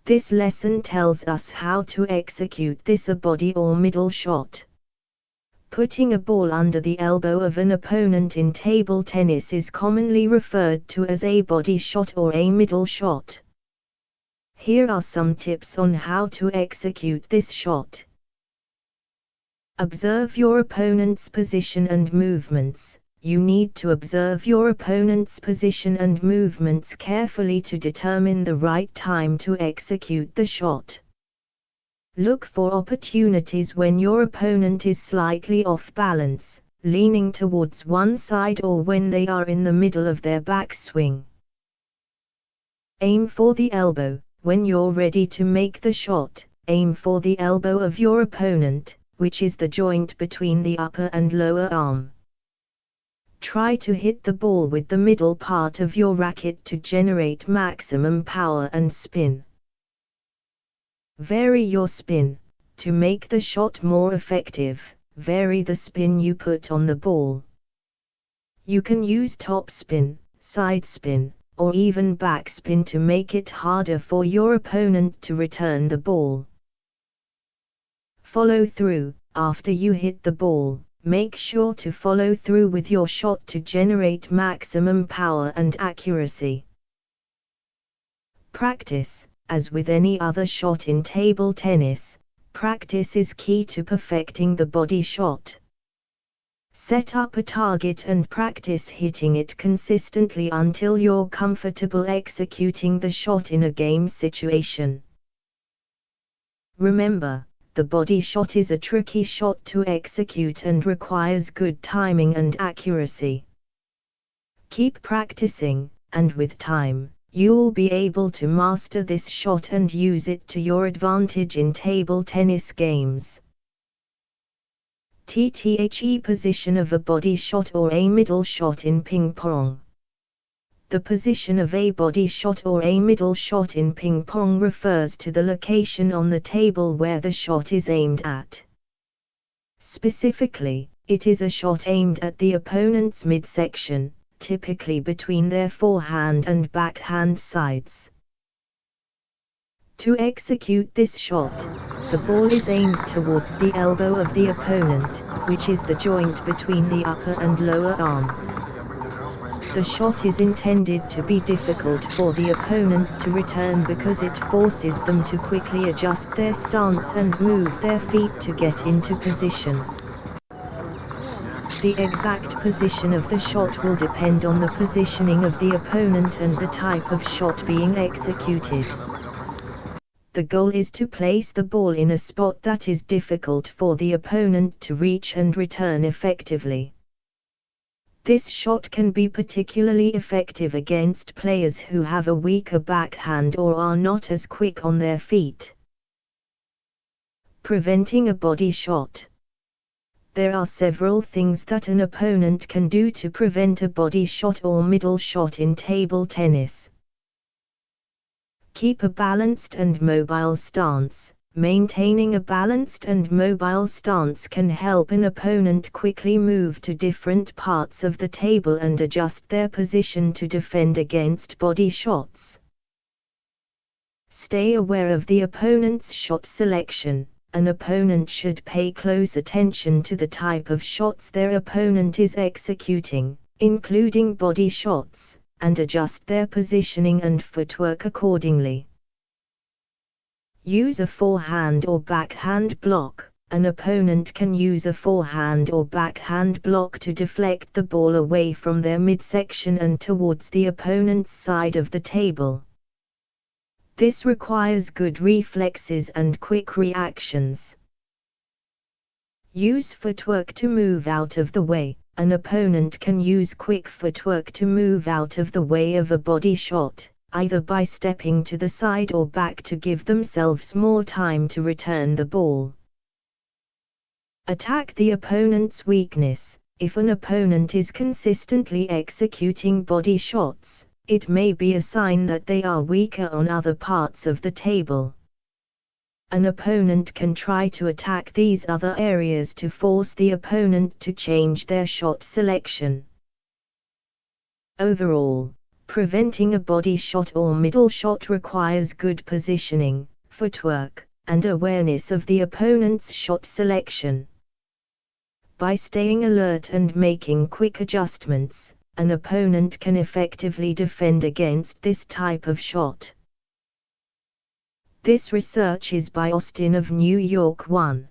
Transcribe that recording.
This lesson tells us how to execute this a body or middle shot. Putting a ball under the elbow of an opponent in table tennis is commonly referred to as a body shot or a middle shot. Here are some tips on how to execute this shot. Observe your opponent's position and movements. You need to observe your opponent's position and movements carefully to determine the right time to execute the shot. Look for opportunities when your opponent is slightly off balance, leaning towards one side, or when they are in the middle of their backswing. Aim for the elbow. When you're ready to make the shot, aim for the elbow of your opponent, which is the joint between the upper and lower arm. Try to hit the ball with the middle part of your racket to generate maximum power and spin. Vary your spin. To make the shot more effective, vary the spin you put on the ball. You can use top spin, side spin, or even backspin to make it harder for your opponent to return the ball. Follow through. After you hit the ball, make sure to follow through with your shot to generate maximum power and accuracy. Practice. As with any other shot in table tennis, practice is key to perfecting the body shot. Set up a target and practice hitting it consistently until you're comfortable executing the shot in a game situation. Remember, the body shot is a tricky shot to execute and requires good timing and accuracy. Keep practicing, and with time, you'll be able to master this shot and use it to your advantage in table tennis games. TTHE position of a body shot or a middle shot in ping pong. The position of a body shot or a middle shot in ping pong refers to the location on the table where the shot is aimed at. Specifically, it is a shot aimed at the opponent's midsection, typically between their forehand and backhand sides. To execute this shot, the ball is aimed towards the elbow of the opponent, which is the joint between the upper and lower arm. The shot is intended to be difficult for the opponent to return because it forces them to quickly adjust their stance and move their feet to get into position. The exact position of the shot will depend on the positioning of the opponent and the type of shot being executed. The goal is to place the ball in a spot that is difficult for the opponent to reach and return effectively. This shot can be particularly effective against players who have a weaker backhand or are not as quick on their feet. Preventing a body shot. There are several things that an opponent can do to prevent a body shot or middle shot in table tennis. Keep a balanced and mobile stance. Maintaining a balanced and mobile stance can help an opponent quickly move to different parts of the table and adjust their position to defend against body shots. Stay aware of the opponent's shot selection. An opponent should pay close attention to the type of shots their opponent is executing, including body shots, and adjust their positioning and footwork accordingly. Use a forehand or backhand block. An opponent can use a forehand or backhand block to deflect the ball away from their midsection and towards the opponent's side of the table. This requires good reflexes and quick reactions. Use footwork to move out of the way. An opponent can use quick footwork to move out of the way of a body shot, either by stepping to the side or back to give themselves more time to return the ball. Attack the opponent's weakness. If an opponent is consistently executing body shots, it may be a sign that they are weaker on other parts of the table. An opponent can try to attack these other areas to force the opponent to change their shot selection. Overall, Preventing a body shot or middle shot requires good positioning, footwork, and awareness of the opponent's shot selection. By staying alert and making quick adjustments, an opponent can effectively defend against this type of shot. This research is by Austin of New York 1.